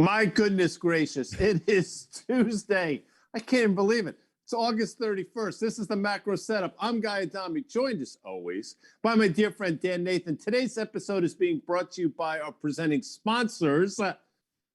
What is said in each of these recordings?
My goodness gracious. It is Tuesday. I can't even believe it. It's August 31st. This is the Macro Setup. I'm Guy Adami, joined as always by my dear friend Dan Nathan. Today's episode is being brought to you by our presenting sponsors,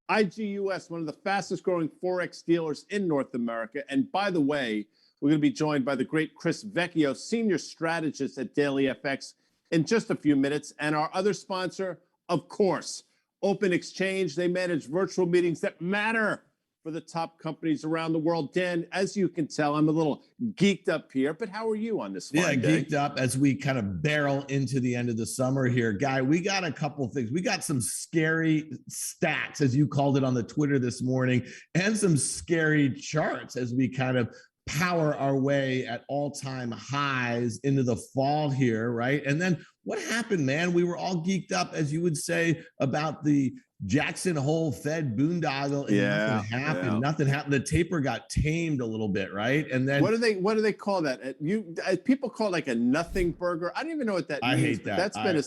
IGUS, one of the fastest growing forex dealers in North America. And by the way, we're going to be joined by the great Chris Vecchio, senior strategist at DailyFX, in just a few minutes. And our other sponsor, of course, Open Exchange. They manage virtual meetings that matter for the top companies around the world. Dan, as you can tell, I'm a little geeked up here, but how are you on this fine day? Geeked up as we kind of barrel into the end of the summer here. Guy, we got a couple of things. We got some scary stats, as you called it on the Twitter this morning, and some scary charts as we kind of power our way at all-time highs into the fall here, right? And then what happened, man? We were all geeked up, as you would say, about the Jackson Hole Fed boondoggle, and nothing happened. Yeah. Nothing happened. The taper got tamed a little bit, right? And then what do they call that? People call it like a nothing burger. I don't even know what that means. I hate that. That's been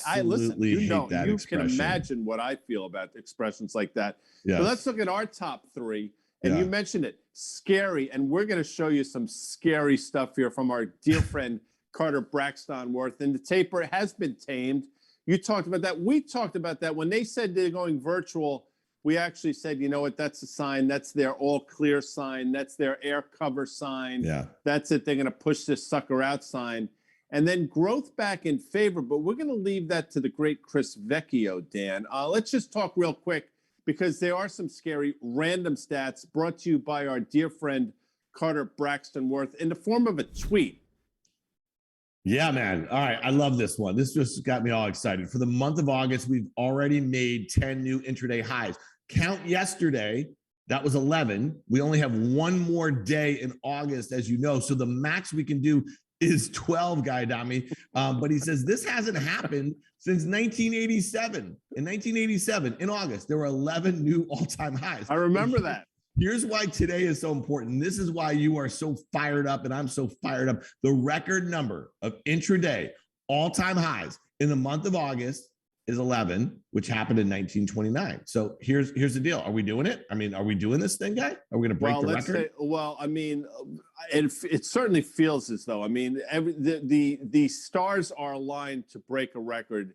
I listen. You know, you can imagine what I feel about expressions like that. Yes. But let's look at our top three. And you mentioned it, scary. And we're going to show you some scary stuff here from our dear friend Carter Braxton Worth. And the taper has been tamed. You talked about that. We talked about that. When they said they're going virtual, we actually said, you know what, that's a sign. That's their all clear sign. That's their air cover sign. Yeah. That's it. They're going to push this sucker out sign. And then growth back in favor. But we're going to leave that to the great Chris Vecchio, Dan. Let's just talk real quick, because there are some scary random stats brought to you by our dear friend Carter Braxton Worth in the form of a tweet. Yeah, man. All right. I love this one. This just got me all excited. For the month of August, we've already made 10 new intraday highs. Count yesterday, that was 11. We only have one more day in August, as you know. So the max we can do is 12, Guy Adami. But he says this hasn't happened since 1987. In 1987, in August, there were 11 new all-time highs. I remember that. Here's why today is so important. This is why you are so fired up and I'm so fired up. The record number of intraday all-time highs in the month of August is 11, which happened in 1929. So here's the deal. Are we doing it? I mean, are we doing this thing, Guy? Are we going to break the record? I mean, it certainly feels as though, I mean, the stars are aligned to break a record.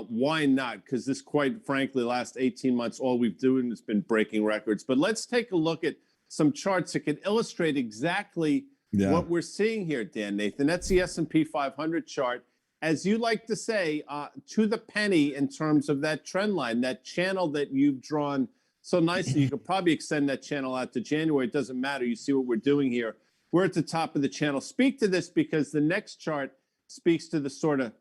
Why not? Because this, quite frankly, last 18 months, all we've done has been breaking records. But let's take a look at some charts that can illustrate exactly what we're seeing here, Dan Nathan. That's the S&P 500 chart. As you like to say, to the penny in terms of that trend line, that channel that you've drawn so nicely. You could probably extend that channel out to January. It doesn't matter. You see what we're doing here. We're at the top of the channel. Speak to this, because the next chart speaks to the sort of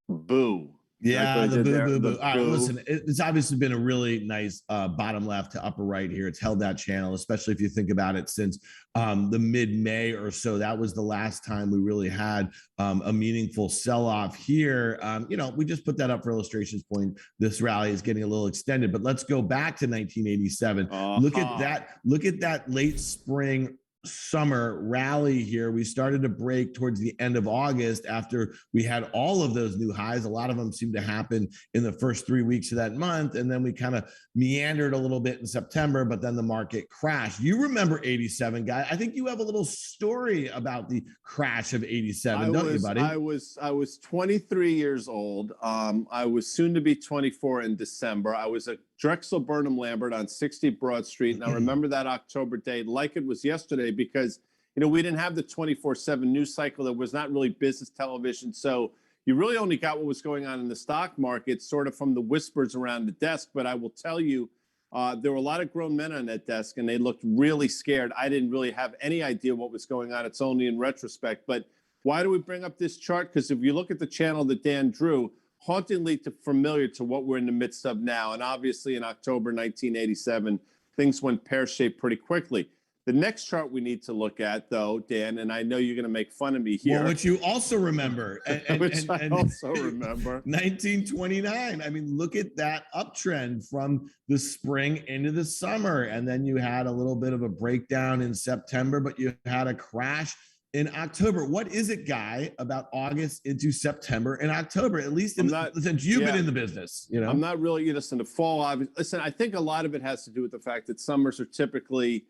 boo. Yeah, the boo. All right, listen, it's obviously been a really nice bottom left to upper right here. It's held that channel, especially if you think about it, since the mid-May or so. That was the last time we really had a meaningful sell-off here. You know, we just put that up for illustration's point. This rally is getting a little extended, but let's go back to 1987. Look at that. Look at that late spring summer rally here. We started to break towards the end of August after we had all of those new highs. A lot of them seemed to happen in the first 3 weeks of that month. And then we kind of meandered a little bit in September, but then the market crashed. You remember 87, Guy. I think you have a little story about the crash of 87, don't you, buddy? I was 23 years old. I was soon to be 24 in December. I was at Drexel Burnham Lambert on 60 Broad Street. And I remember that October date like it was yesterday, because, you know, we didn't have the 24/7 news cycle. There was not really business television. So you really only got what was going on in the stock market sort of from the whispers around the desk. But I will tell you, there were a lot of grown men on that desk, and they looked really scared. I didn't really have any idea what was going on. It's only in retrospect. But why do we bring up this chart? Because if you look at the channel that Dan drew, hauntingly familiar to what we're in the midst of now. And obviously in October 1987, things went pear-shaped pretty quickly. The next chart we need to look at, though, Dan, and I know you're going to make fun of me here. Well, which you also remember. Which I also remember. 1929. I mean, look at that uptrend from the spring into the summer. And then you had a little bit of a breakdown in September, but you had a crash in October. What is it, Guy, about August into September and October, at least since you've been in the business? You know, I'm not really, listen, the fall, obviously. Listen, I think a lot of it has to do with the fact that summers are typically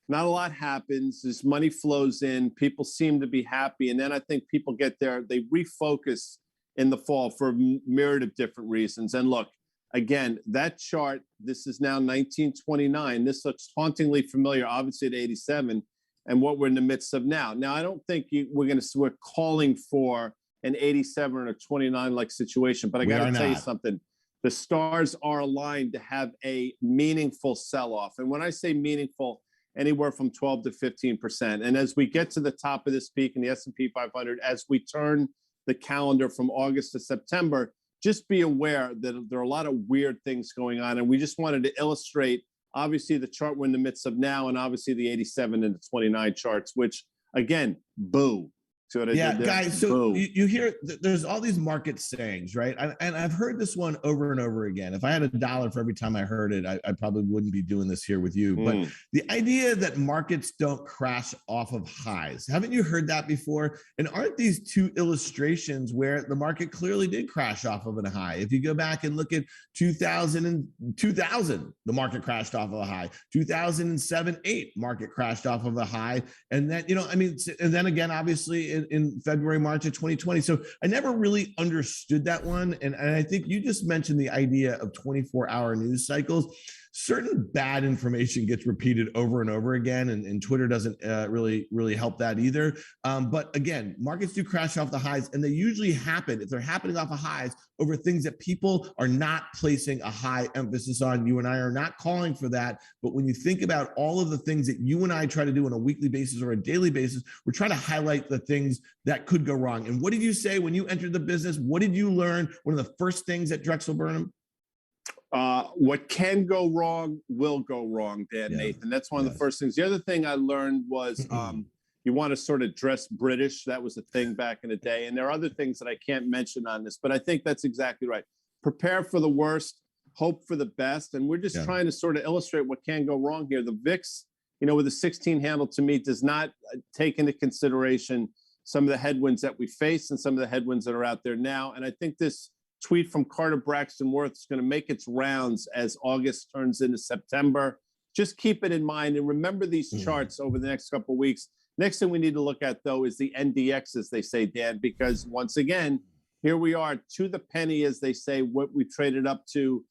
not a lot happens. As money flows in, people seem to be happy. And then I think people get there, they refocus in the fall for a myriad of different reasons. And look, again, that chart, this is now 1929. This looks hauntingly familiar, obviously at 87, and what we're in the midst of now. Now, I don't think we're calling for an 87 or a 29 like situation, but I got to tell you something. The stars are aligned to have a meaningful sell-off. And when I say meaningful, anywhere from 12 to 15%. And as we get to the top of this peak in the S&P 500, as we turn the calendar from August to September, just be aware that there are a lot of weird things going on. And we just wanted to illustrate, obviously, the chart we're in the midst of now, and obviously the 87 and the 29 charts, which, again, boo. So guys, so you hear there's all these market sayings, right? And I've heard this one over and over again. If I had $1 for every time I heard it, I probably wouldn't be doing this here with you. But the idea that markets don't crash off of highs, haven't you heard that before? And aren't these two illustrations where the market clearly did crash off of a high? If you go back and look at 2000, the market crashed off of a high. 2007-8, market crashed off of a high. And then, and then again, obviously, in February, March of 2020. So I never really understood that one. And I think you just mentioned the idea of 24-hour news cycles. Certain bad information gets repeated over and over again, and Twitter doesn't really help that either. But again, markets do crash off the highs, and they usually happen, if they're happening off of highs, over things that people are not placing a high emphasis on. You and I are not calling for that. But when you think about all of the things that you and I try to do on a weekly basis or a daily basis, we're trying to highlight the things that could go wrong. And what did you say when you entered the business? What did you learn? One of the first things at Drexel Burnham? What can go wrong will go wrong, Dan, Nathan. That's one of the first things. The other thing I learned was you want to sort of dress British. That was a thing back in the day. And there are other things that I can't mention on this, but I think that's exactly right. Prepare for the worst, hope for the best. And we're just trying to sort of illustrate what can go wrong here. The VIX, with a 16 handle, to me, does not take into consideration some of the headwinds that we face and some of the headwinds that are out there now. And I think this tweet from Carter Braxton Worth is going to make its rounds as August turns into September. Just keep it in mind and remember these charts over the next couple of weeks. Next thing we need to look at, though, is the NDX, as they say, Dan, because once again, here we are to the penny, as they say, what we traded up to.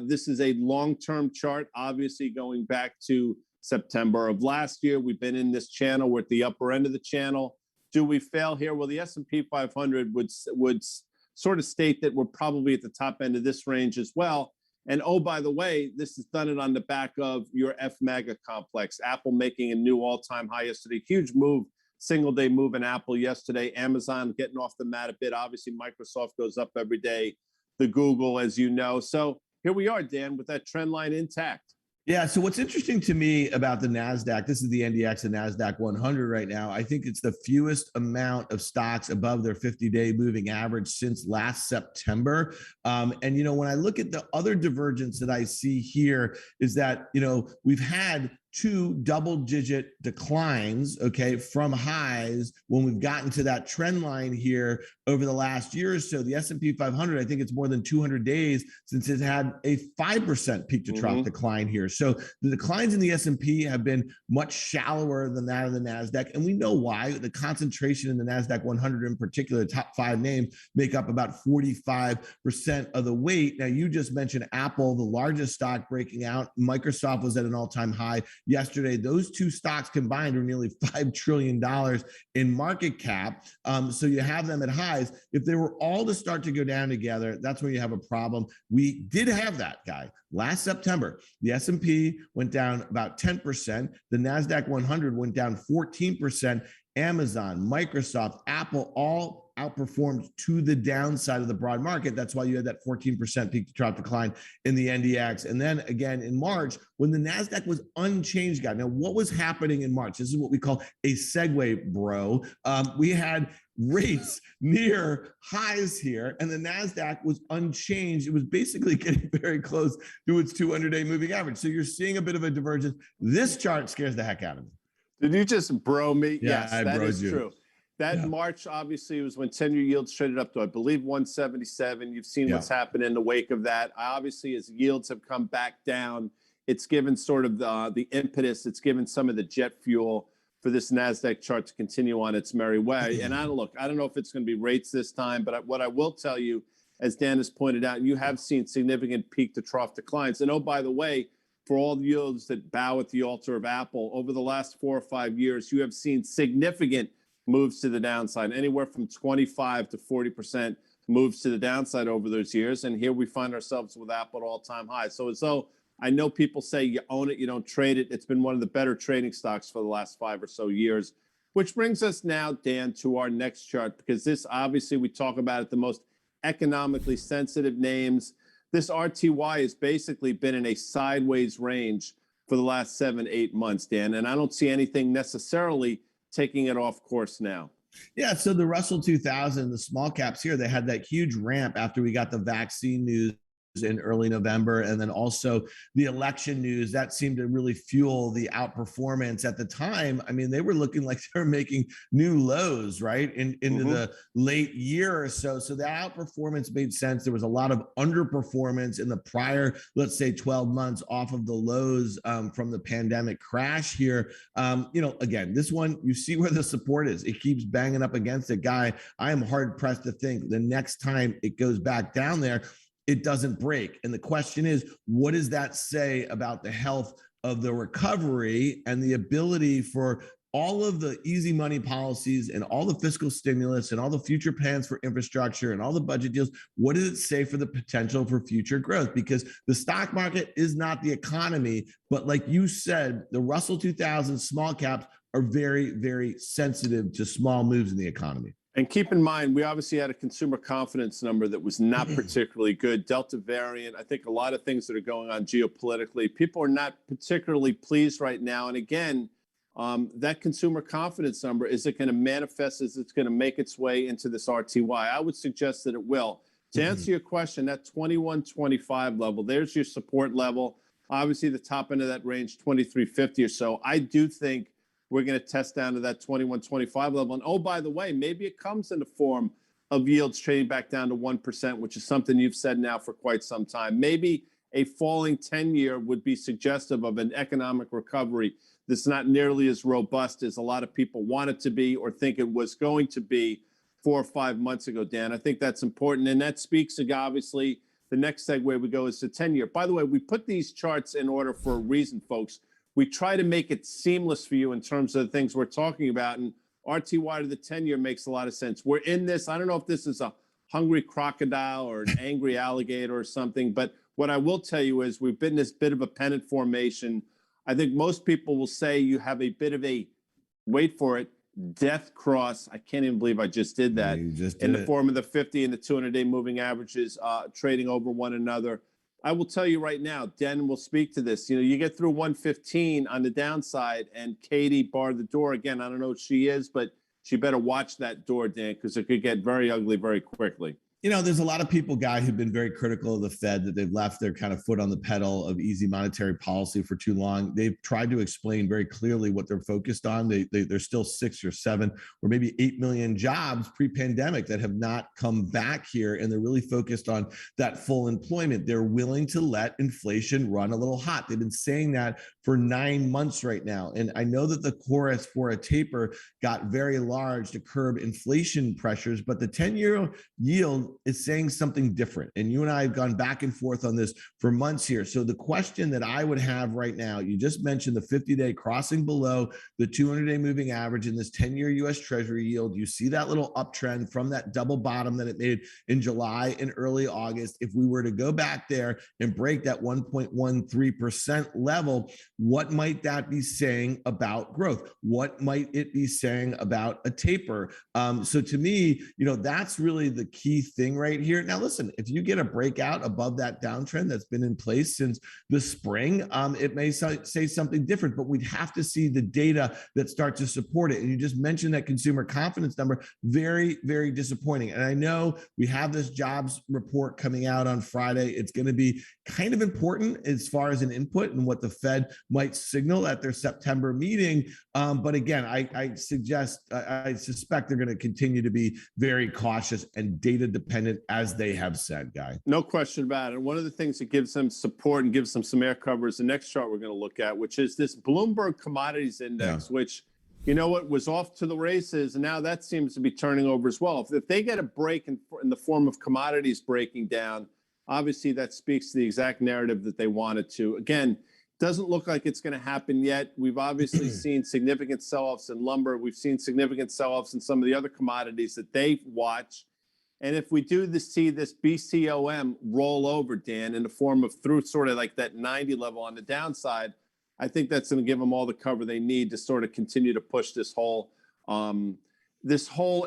This is a long-term chart, obviously going back to September of last year. We've been in this channel. We're at the upper end of the channel. Do we fail here? Well, the S&P 500 would sort of state that we're probably at the top end of this range as well. And oh, by the way, this has done it on the back of your FMAGA complex. Apple making a new all-time high yesterday. Huge move, single-day move in Apple yesterday. Amazon getting off the mat a bit. Obviously, Microsoft goes up every day. The Google, as you know. So here we are, Dan, with that trend line intact. Yeah. So what's interesting to me about the NASDAQ, this is the NDX and NASDAQ 100 right now. I think it's the fewest amount of stocks above their 50-day moving average since last September. And, when I look at the other divergence that I see here is that, we've had two double-digit declines, from highs when we've gotten to that trend line here over the last year or so. The S&P 500, I think it's more than 200 days since it had a 5% peak to trough decline here. So the declines in the S&P have been much shallower than that of the NASDAQ. And we know why. The concentration in the NASDAQ 100 in particular, the top 5 names, make up about 45% of the weight. Now, you just mentioned Apple, the largest stock breaking out. Microsoft was at an all-time high yesterday. Those two stocks combined are nearly $5 trillion in market cap. So you have them at highs. If they were all to start to go down together, that's where you have a problem. We did have that, Guy. Last September, the S&P went down about 10%. The NASDAQ 100 went down 14%. Amazon, Microsoft, Apple, all outperformed to the downside of the broad market. That's why you had that 14% peak to trough decline in the NDX. And then again in March, when the NASDAQ was unchanged, guy. Now, what was happening in March? This is what we call a segue, bro. We had rates near highs here, and the NASDAQ was unchanged. It was basically getting very close to its 200-day moving average. So you're seeing a bit of a divergence. This chart scares the heck out of me. Did you just bro me? Yeah, Yes, I that broed is you. true. That Yeah. March obviously was when 10-year yields traded up to, I believe, 177. You've seen what's happened in the wake of that. Obviously, as yields have come back down, it's given sort of the impetus. It's given some of the jet fuel for this NASDAQ chart to continue on its merry way. And I don't know if it's going to be rates this time, but what I will tell you, as Dan has pointed out, you have seen significant peak to trough declines. And oh, by the way, for all the yields that bow at the altar of Apple, over the last 4 or 5 years, you have seen significant moves to the downside, anywhere from 25 to 40% moves to the downside over those years. And here we find ourselves with Apple at all-time highs. So as though I know people say you own it, you don't trade it. It's been one of the better trading stocks for the last 5 or so years, which brings us now, Dan, to our next chart, because this obviously we talk about it, the most economically sensitive names. This RTY has basically been in a sideways range for the last 7, 8 months, Dan, and I don't see anything necessarily taking it off course now. Yeah, so the Russell 2000, the small caps here, they had that huge ramp after we got the vaccine news in early November, and then also the election news that seemed to really fuel the outperformance at the time. I mean, they were looking like they were making new lows, right, into the late year or so. So that outperformance made sense. There was a lot of underperformance in the prior, let's say, 12 months off of the lows from the pandemic crash here. Again, this one, you see where the support is. It keeps banging up against it. Guy, I am hard pressed to think the next time it goes back down there, it doesn't break. And the question is, what does that say about the health of the recovery and the ability for all of the easy money policies and all the fiscal stimulus and all the future plans for infrastructure and all the budget deals? What does it say for the potential for future growth? Because the stock market is not the economy, but like you said, the Russell 2000 small caps are very, very sensitive to small moves in the economy. And keep in mind, we obviously had a consumer confidence number that was not particularly good. Delta variant, I think a lot of things that are going on geopolitically. People are not particularly pleased right now. And again, that consumer confidence number, is it going to manifest? Is it going to make its way into this RTY? I would suggest that it will. To answer your question, that 2125 level, there's your support level. Obviously, the top end of that range, 2350 or so. I do think we're going to test down to that 2125 level. And oh, by the way, maybe it comes in the form of yields trading back down to 1%, which is something you've said now for quite some time. Maybe a falling 10-year would be suggestive of an economic recovery that's not nearly as robust as a lot of people want it to be or think it was going to be 4 or 5 months ago, Dan. I think that's important. And that speaks to, obviously, the next segue we go is the 10-year. By the way, we put these charts in order for a reason, folks. We try to make it seamless for you in terms of the things we're talking about. And RTY to the 10-year makes a lot of sense. We're in this. I don't know if this is a hungry crocodile or an angry alligator or something, but what I will tell you is we've been in this bit of a pennant formation. I think most people will say you have a bit of a, wait for it, death cross. I can't even believe I just did that. In the form of the 50 and the 200-day moving averages trading over one another. I will tell you right now, Den will speak to this. You get through 115 on the downside, and Katie barred the door again. I don't know what she is, but she better watch that door, Dan, because it could get very ugly very quickly. There's a lot of people, Guy, who've been very critical of the Fed, that they've left their kind of foot on the pedal of easy monetary policy for too long. They've tried to explain very clearly what they're focused on. There's still 6 or 7 or maybe 8 million jobs pre-pandemic that have not come back here, and they're really focused on that full employment. They're willing to let inflation run a little hot. They've been saying that for 9 months right now. And I know that the chorus for a taper got very large to curb inflation pressures, but the 10-year yield is saying something different. And you and I have gone back and forth on this for months here. So the question that I would have right now, you just mentioned the 50-day crossing below the 200-day moving average in this 10-year US Treasury yield. You see that little uptrend from that double bottom that it made in July and early August. If we were to go back there and break that 1.13% level, what might that be saying about growth? What might it be saying about a taper? So to me, that's really the key thing right here. Now, listen, if you get a breakout above that downtrend that's been in place since the spring, it may say something different, but we'd have to see the data that start to support it. And you just mentioned that consumer confidence number, very, very disappointing. And I know we have this jobs report coming out on Friday. It's going to be kind of important as far as an input and what the Fed might signal at their September meeting. But again, I suspect they're going to continue to be very cautious and data dependent, as they have said, Guy. No question about it. One of the things that gives them support and gives them some air cover is the next chart we're going to look at, which is this Bloomberg Commodities Index, which, you know what, was off to the races, and now that seems to be turning over as well. If they get a break in the form of commodities breaking down, obviously that speaks to the exact narrative that they wanted to. Again, doesn't look like it's going to happen yet. We've obviously seen significant sell-offs in lumber. We've seen significant sell-offs in some of the other commodities that they watch. And if we do see this BCOM roll over, Dan, in the form of through sort of like that 90 level on the downside, I think that's going to give them all the cover they need to sort of continue to push this whole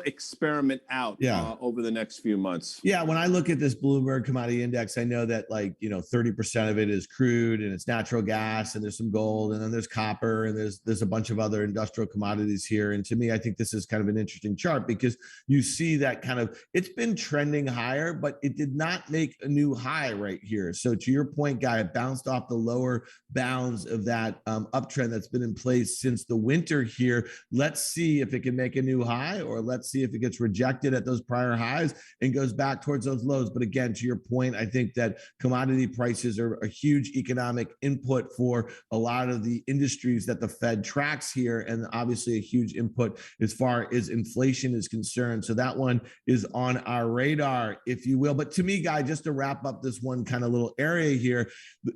experiment out over the next few months. Yeah, when I look at this Bloomberg Commodity Index, I know that 30% of it is crude and it's natural gas and there's some gold and then there's copper and there's a bunch of other industrial commodities here. And to me, I think this is kind of an interesting chart because you see that kind of, it's been trending higher, but it did not make a new high right here. So to your point, Guy, it bounced off the lower bounds of that uptrend that's been in place since the winter here. Let's see if it can make a new high, or let's see if it gets rejected at those prior highs and goes back towards those lows. But again, to your point, I think that commodity prices are a huge economic input for a lot of the industries that the Fed tracks here, and obviously a huge input as far as inflation is concerned. So that one is on our radar, if you will. But to me, Guy, just to wrap up this one kind of little area here,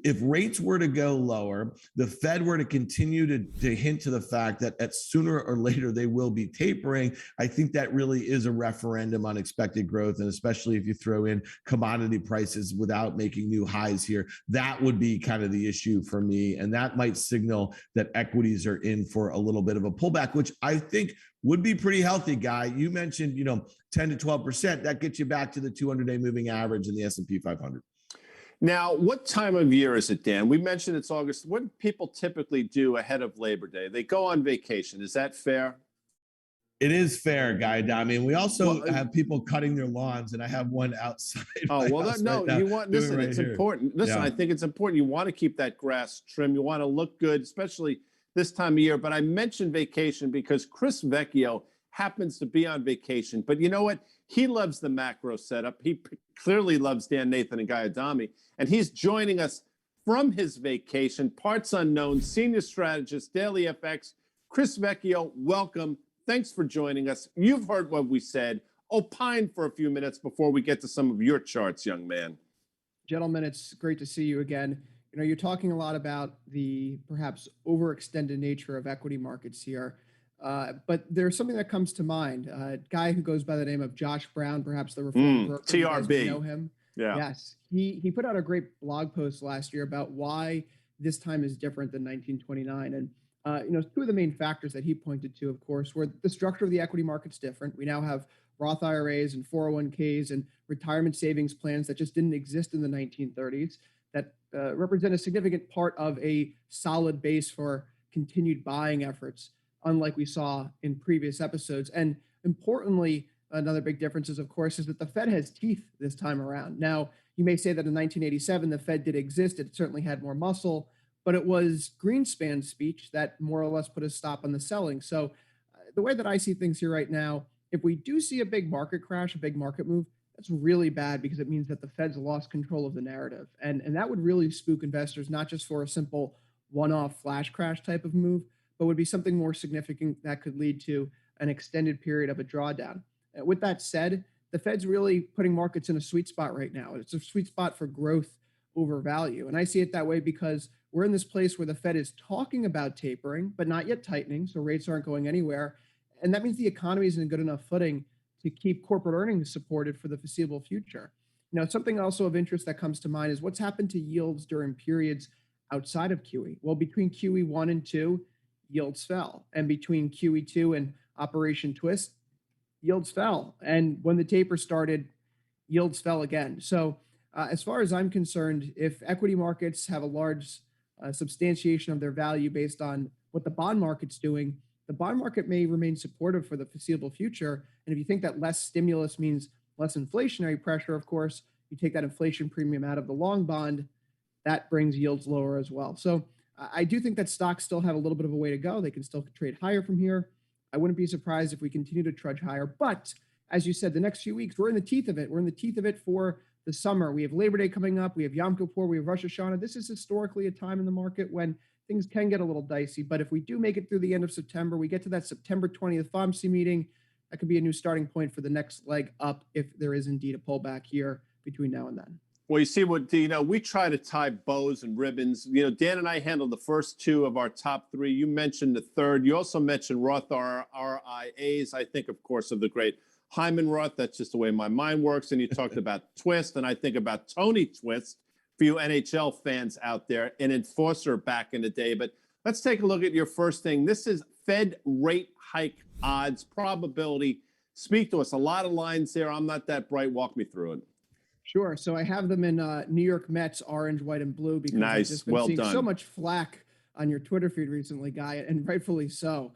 if rates were to go lower, the Fed were to continue to hint to the fact that at sooner or later they will be tapering, I think that really is a referendum on expected growth. And especially if you throw in commodity prices without making new highs here, that would be kind of the issue for me. And that might signal that equities are in for a little bit of a pullback, which I think would be pretty healthy, Guy. You mentioned, 10 to 12%. That gets you back to the 200-day moving average in the S&P 500. Now, what time of year is it, Dan? We mentioned it's August. What do people typically do ahead of Labor Day? They go on vacation. Is that fair? It is fair, Guy. I mean, we also have people cutting their lawns, and I have one outside. Listen, it's important. Listen, I think it's important. You want to keep that grass trim. You want to look good, especially this time of year. But I mentioned vacation because Chris Vecchio happens to be on vacation. But you know what? He loves the macro setup. He clearly loves Dan Nathan and Guy Adami. And he's joining us from his vacation, parts unknown, senior strategist, DailyFX. Chris Vecchio, welcome. Thanks for joining us. You've heard what we said. Opine for a few minutes before we get to some of your charts, young man. Gentlemen, it's great to see you again. You're talking a lot about the perhaps overextended nature of equity markets here. But there's something that comes to mind. A guy who goes by the name of Josh Brown, perhaps the reform broker. TRB. You know him. Yeah. Yes. He put out a great blog post last year about why this time is different than 1929. And two of the main factors that he pointed to, of course, were the structure of the equity market's different. We now have Roth IRAs and 401ks and retirement savings plans that just didn't exist in the 1930s that represent a significant part of a solid base for continued buying efforts, unlike we saw in previous episodes. And importantly, another big difference is, of course, is that the Fed has teeth this time around. Now, you may say that in 1987, the Fed did exist. It certainly had more muscle, but it was Greenspan's speech that more or less put a stop on the selling. So the way that I see things here right now, if we do see a big market crash, a big market move, that's really bad because it means that the Fed's lost control of the narrative. And that would really spook investors, not just for a simple one-off flash crash type of move, but would be something more significant that could lead to an extended period of a drawdown. With that said, the Fed's really putting markets in a sweet spot right now. It's a sweet spot for growth over value. And I see it that way because we're in this place where the Fed is talking about tapering, but not yet tightening. So rates aren't going anywhere. And that means the economy is in a good enough footing to keep corporate earnings supported for the foreseeable future. Something also of interest that comes to mind is what's happened to yields during periods outside of QE. Well, between QE 1 and 2, yields fell. And between QE 2 and Operation Twist, yields fell. And when the taper started, yields fell again. So as far as I'm concerned, if equity markets have a large substantiation of their value based on what the bond market's doing, the bond market may remain supportive for the foreseeable future. And if you think that less stimulus means less inflationary pressure, of course, you take that inflation premium out of the long bond, that brings yields lower as well. So I do think that stocks still have a little bit of a way to go. They can still trade higher from here. I wouldn't be surprised if we continue to trudge higher. But as you said, the next few weeks, we're in the teeth of it. We're in the teeth of it for the summer. We have Labor Day coming up. We have Yom Kippur. We have Rosh Hashanah. This is historically a time in the market when things can get a little dicey. But if we do make it through the end of September, we get to that September 20th FOMC meeting, that could be a new starting point for the next leg up if there is indeed a pullback here between now and then. Well, you see we try to tie bows and ribbons. Dan and I handled the first two of our top three. You mentioned the third. You also mentioned Roth RIAs. I think, of course, of the great Hyman Roth. That's just the way my mind works. And you talked about Twist, and I think about Tony Twist for you NHL fans out there, an enforcer back in the day. But let's take a look at your first thing. This is Fed rate hike odds, probability. Speak to us. A lot of lines there. I'm not that bright. Walk me through it. Sure. So I have them in New York Mets, orange, white, and blue, because I've just been seeing so much flack on your Twitter feed recently, Guy, and rightfully so.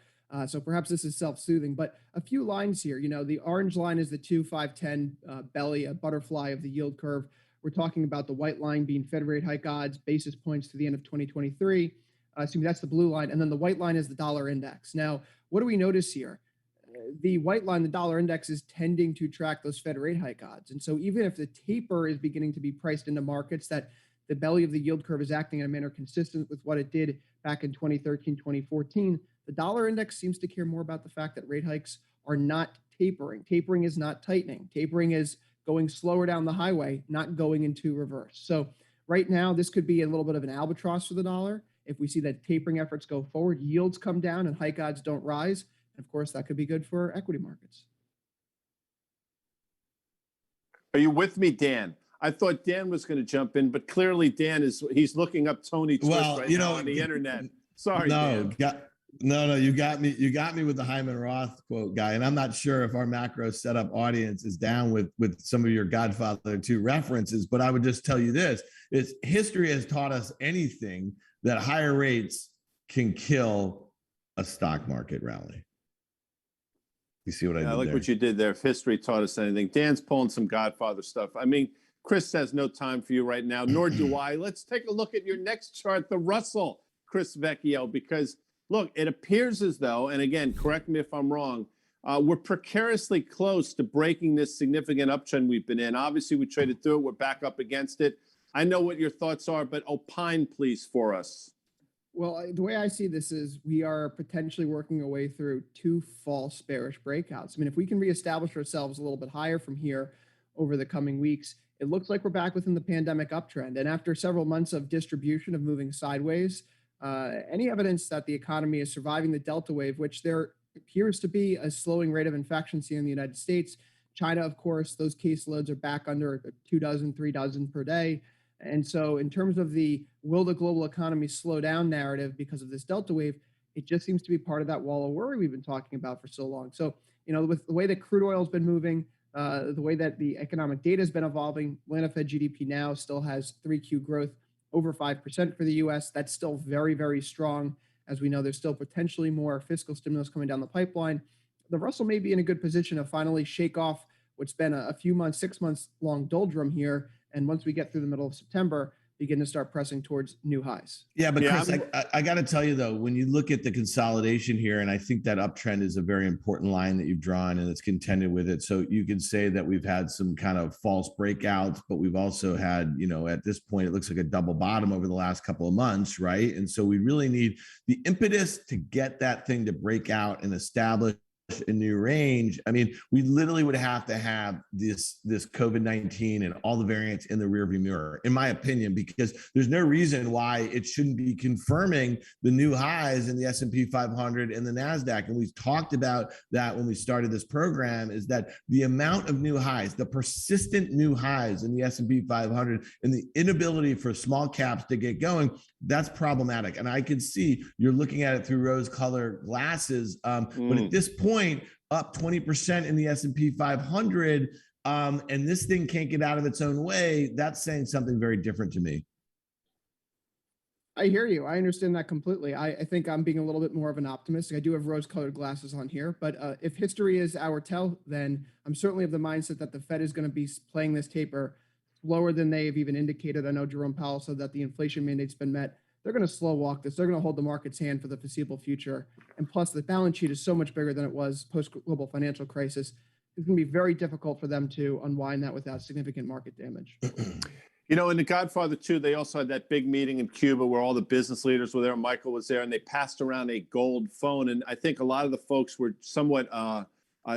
So perhaps this is self-soothing, but a few lines here. The orange line is the 2, 5, 10 belly, a butterfly of the yield curve. We're talking about the white line being Fed rate hike odds, basis points to the end of 2023. Assuming that's the blue line. And then the white line is the dollar index. Now, what do we notice here? The white line, the dollar index, is tending to track those Fed rate hike odds. And so even if the taper is beginning to be priced into markets, that the belly of the yield curve is acting in a manner consistent with what it did back in 2013, 2014, the dollar index seems to care more about the fact that rate hikes are not tapering. Tapering is not tightening. Tapering is going slower down the highway, not going into reverse. So right now, this could be a little bit of an albatross for the dollar. If we see that tapering efforts go forward, yields come down and hike odds don't rise. Of course, that could be good for equity markets. Are you with me, Dan? I thought Dan was going to jump in, but clearly he's looking up Tony Twist now on the internet. Sorry, Dan. No, you got me. You got me with the Hyman Roth quote, Guy. And I'm not sure if our macro setup audience is down with some of your Godfather 2 references, but I would just tell you this: is history has taught us anything that higher rates can kill a stock market rally. You see what I did there? I like what you did there. If history taught us anything, Dan's pulling some Godfather stuff. I mean, Chris has no time for you right now, nor do I. Let's take a look at your next chart, the Russell, Chris Vecchio, because look, it appears as though, and again, correct me if I'm wrong, we're precariously close to breaking this significant uptrend we've been in. Obviously, we traded through it. We're back up against it. I know what your thoughts are, but opine, please, for us. Well, the way I see this is we are potentially working our way through 2 false bearish breakouts. I mean, if we can reestablish ourselves a little bit higher from here over the coming weeks, it looks like we're back within the pandemic uptrend. And after several months of distribution of moving sideways, any evidence that the economy is surviving the Delta wave, which there appears to be a slowing rate of infections here in the United States. China, of course, those caseloads are back under 2 dozen, 3 dozen per day. And so in terms of the will the global economy slow down narrative because of this Delta wave, it just seems to be part of that wall of worry we've been talking about for so long. So, with the way that crude oil has been moving, the way that the economic data has been evolving, Atlanta Fed GDP now still has 3Q growth over 5% for the U.S. That's still very, very strong. As we know, there's still potentially more fiscal stimulus coming down the pipeline. The Russell may be in a good position to finally shake off what's been a few months, 6 months long doldrum here. And once we get through the middle of September, begin to start pressing towards new highs. Yeah, but Chris, I got to tell you, though, when you look at the consolidation here, and I think that uptrend is a very important line that you've drawn and it's contended with it. So you can say that we've had some kind of false breakouts, but we've also had, at this point, it looks like a double bottom over the last couple of months, right? And so we really need the impetus to get that thing to break out and establish a new range. I mean, we literally would have to have this COVID-19 and all the variants in the rearview mirror, in my opinion, because there's no reason why it shouldn't be confirming the new highs in the S&P 500 and the NASDAQ. And we've talked about that when we started this program, is that the amount of new highs, the persistent new highs in the S&P 500 and the inability for small caps to get going, that's problematic. And I can see you're looking at it through rose-colored glasses. But at this point, up 20% in the S&P 500, and this thing can't get out of its own way, that's saying something very different to me. I hear you. I understand that completely. I think I'm being a little bit more of an optimist. I do have rose-colored glasses on here, but if history is our tell, then I'm certainly of the mindset that the Fed is going to be playing this taper slower than they've even indicated. I know Jerome Powell said that the inflation mandate's been met. They're going to slow walk this. They're going to hold the market's hand for the foreseeable future. And plus, the balance sheet is so much bigger than it was post-global financial crisis. It's going to be very difficult for them to unwind that without significant market damage. You know, in The Godfather 2, they also had that big meeting in Cuba where all the business leaders were there. Michael was there, and they passed around a gold phone. And I think a lot of the folks were somewhat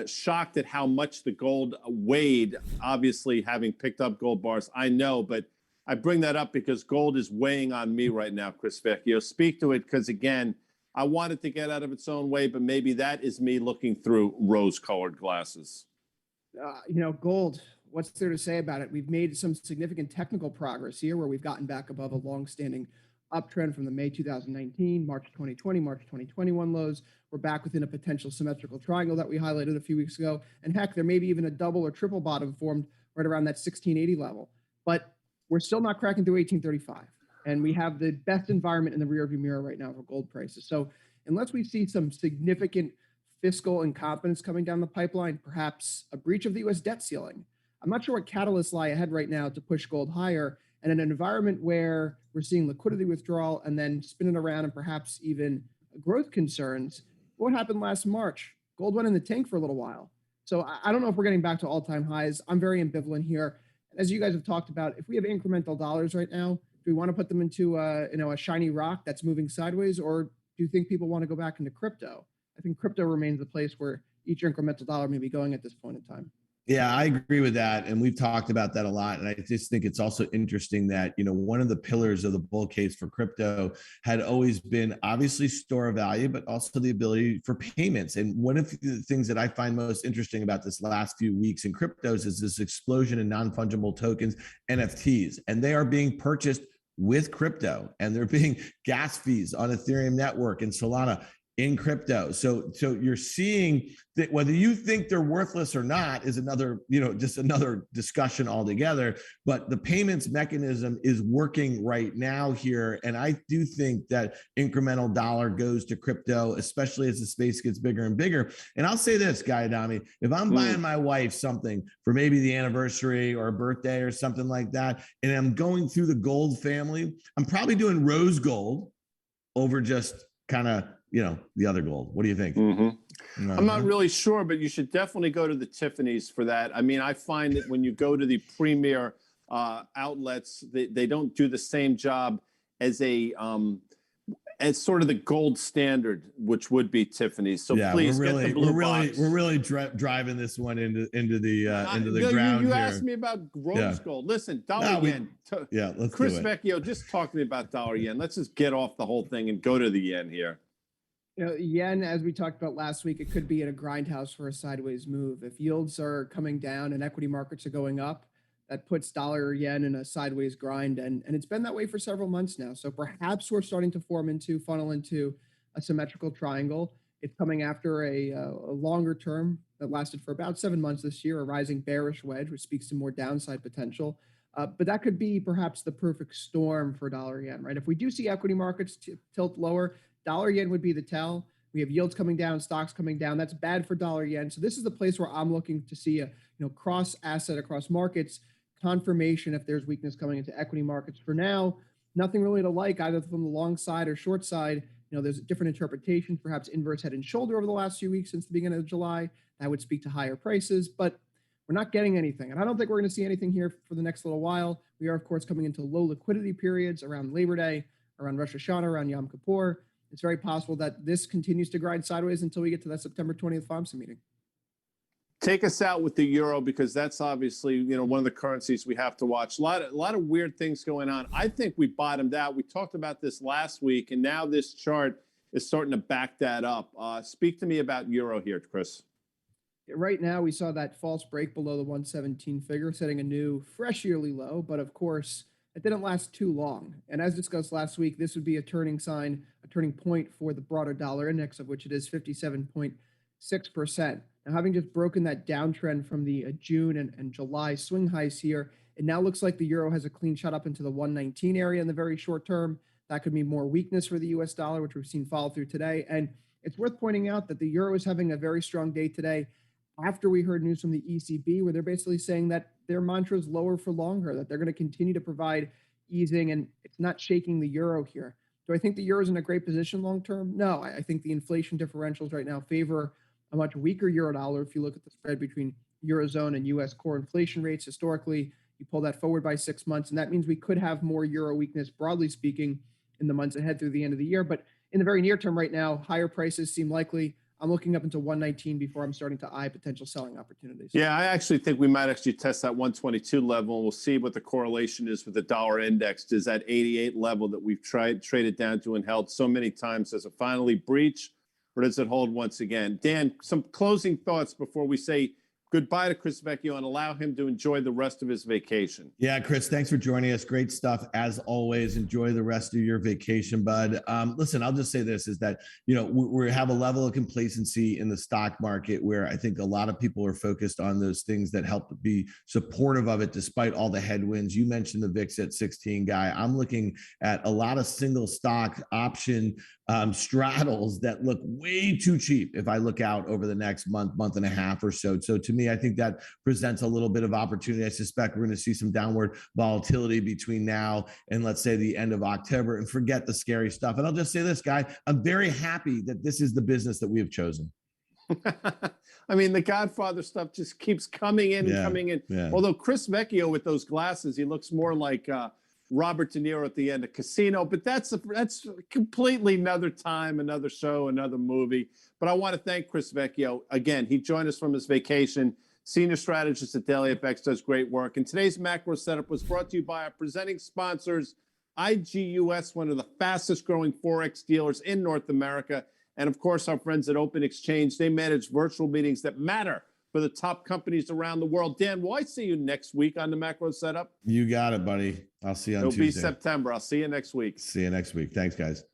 shocked at how much the gold weighed, obviously having picked up gold bars. I know, but I bring that up because gold is weighing on me right now, Chris Vecchio. Speak to it because, again, I want it to get out of its own way, but maybe that is me looking through rose-colored glasses. You know, gold, what's there to say about it? We've made some significant technical progress here where we've gotten back above a long-standing uptrend from the May 2019, March 2020, March 2021 lows. We're back within a potential symmetrical triangle that we highlighted a few weeks ago. And heck, there may be even a double or triple bottom formed right around that 1680 level. But we're still not cracking through 1835. And we have the best environment in the rearview mirror right now for gold prices. So unless we see some significant fiscal incompetence coming down the pipeline, perhaps a breach of the U.S. debt ceiling, I'm not sure what catalysts lie ahead right now to push gold higher. And in an environment where we're seeing liquidity withdrawal and then spinning around and perhaps even growth concerns, what happened last March? Gold went in the tank for a little while. So I don't know if we're getting back to all-time highs. I'm very ambivalent here. As you guys have talked about, if we have incremental dollars right now, do we want to put them into a shiny rock that's moving sideways, or do you think people want to go back into crypto? I think crypto remains the place where each incremental dollar may be going at this point in time. Yeah, I agree with that. And we've talked about that a lot. And I just think it's also interesting that, you know, one of the pillars of the bull case for crypto had always been obviously store of value, but also the ability for payments. And one of the things that I find most interesting about this last few weeks in cryptos is this explosion in non-fungible tokens, NFTs, and they are being purchased with crypto, and they're being gas fees on Ethereum network and Solana in crypto. So you're seeing that whether you think they're worthless or not is another, you know, just another discussion altogether. But the payments mechanism is working right now here. And I do think that incremental dollar goes to crypto, especially as the space gets bigger and bigger. And I'll say this, Guy Adami, if I'm buying my wife something for maybe the anniversary or a birthday or something like that, and I'm going through the gold family, I'm probably doing rose gold over just kind of, you know, the other gold. What do you think? I'm not really sure, but you should definitely go to the Tiffany's for that. I mean, I find that when you go to the premier outlets, they don't do the same job as as sort of the gold standard, which would be Tiffany's. So yeah, please get the blue box. We're really driving this one into the ground. You here. Asked me about rose gold. Listen, dollar yen. Let's Chris Vecchio, just talk to me about dollar yen. Let's just get off the whole thing and go to the yen here. You know, yen, as we talked about last week, it could be in a grindhouse for a sideways move. If yields are coming down and equity markets are going up, that puts dollar or yen in a sideways grind. And it's been that way for several months now. So perhaps we're starting to funnel into a symmetrical triangle. It's coming after a longer term that lasted for about 7 months this year, a rising bearish wedge, which speaks to more downside potential. But that could be perhaps the perfect storm for dollar yen, right? If we do see equity markets tilt lower, dollar yen would be the tell. We have yields coming down, stocks coming down. That's bad for dollar yen. So this is the place where I'm looking to see a cross asset across markets confirmation if there's weakness coming into equity markets. For now, nothing really to like either from the long side or short side. You know, there's different interpretations, perhaps inverse head and shoulder over the last few weeks since the beginning of July. That would speak to higher prices, but we're not getting anything. And I don't think we're going to see anything here for the next little while. We are, of course, coming into low liquidity periods around Labor Day, around Rosh Hashanah, around Yom Kippur. It's very possible that this continues to grind sideways until we get to that September 20th FOMC meeting. Take us out with the euro, because that's obviously, you know, one of the currencies we have to watch. A lot of weird things going on. I think we bottomed out. We talked about this last week, and now this chart is starting to back that up. Speak to me about euro here, Chris. Right now, we saw that false break below the 117 figure, setting a new fresh yearly low. But of course, it didn't last too long. And as discussed last week, this would be a turning point for the broader dollar index, of which it is 57.6%. Now, having just broken that downtrend from the June and July swing highs here, it now looks like the euro has a clean shot up into the 119 area in the very short term. That could mean more weakness for the US dollar, which we've seen follow through today. And it's worth pointing out that the euro is having a very strong day today after we heard news from the ECB, where they're basically saying that their mantra is lower for longer, that they're going to continue to provide easing, and it's not shaking the euro here. Do I think the euro is in a great position long term? No, I think the inflation differentials right now favor a much weaker euro dollar. If you look at the spread between Eurozone and US core inflation rates historically, you pull that forward by 6 months, and that means we could have more euro weakness, broadly speaking, in the months ahead through the end of the year. But in the very near term right now, higher prices seem likely. I'm looking up into 119 before I'm starting to eye potential selling opportunities. Yeah, I actually think we might actually test that 122 level. We'll see what the correlation is with the dollar index. Is that 88 level that we've traded down to and held so many times? Does it finally breach, or does it hold once again? Dan, some closing thoughts before we say goodbye to Chris Vecchio and allow him to enjoy the rest of his vacation. Yeah, Chris, thanks for joining us. Great stuff as always. Enjoy the rest of your vacation, bud. Listen, I'll just say this is that, we have a level of complacency in the stock market where I think a lot of people are focused on those things that help be supportive of it despite all the headwinds. You mentioned the VIX at 16 guy. I'm looking at a lot of single stock option straddles that look way too cheap if I look out over the next month and a half or so. So to me, I think that presents a little bit of opportunity. I suspect we're going to see some downward volatility between now and let's say the end of October, and forget the scary stuff. And I'll just say this, guy, I'm very happy that this is the business that we have chosen. I mean, the Godfather stuff just keeps coming in and coming in. Yeah. Although Chris Vecchio with those glasses, he looks more like Robert De Niro at the end of Casino, but that's completely another time, another show, another movie. But I want to thank Chris Vecchio. Again, he joined us from his vacation. Senior strategist at DailyFX, does great work. And today's macro setup was brought to you by our presenting sponsors, IGUS, one of the fastest growing forex dealers in North America. And of course, our friends at Open Exchange. They manage virtual meetings that matter for the top companies around the world. Dan, will I see you next week on the macro setup? You got it, buddy. I'll see you on Tuesday. It'll be September. I'll see you next week. See you next week. Thanks, guys.